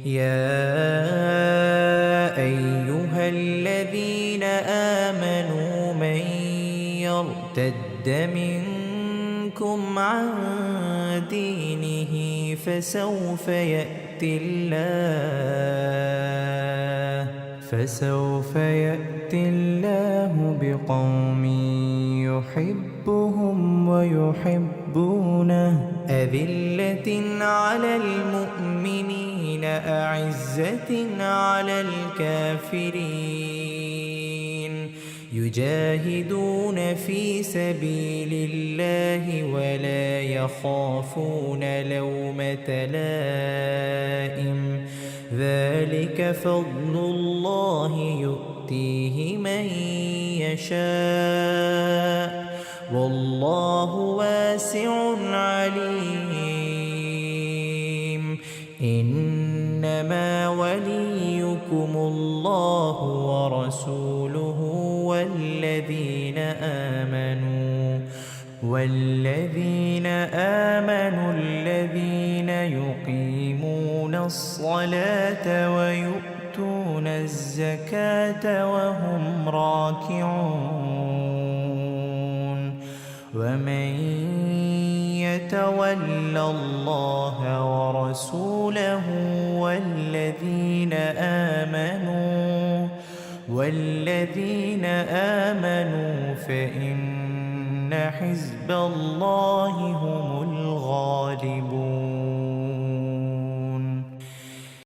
يا أيها الذين آمنوا من يرتد منكم عن دينه فسوف يأتي الله بقوم يحبهم ويحبونه أذلة على المؤمنين أعزة على الكافرين يجاهدون في سبيل الله ولا يخافون لومة لائم ذلك فضل الله يؤتيه من يشاء والله واسع عليم إنما وليكم الله ورسوله والذين آمنوا الذين يقيمون الصلاة ويؤتون الزكاة وهم راكعون ومن يتول الله ورسوله والذين آمنوا فإن حزب الله هم الغالبون.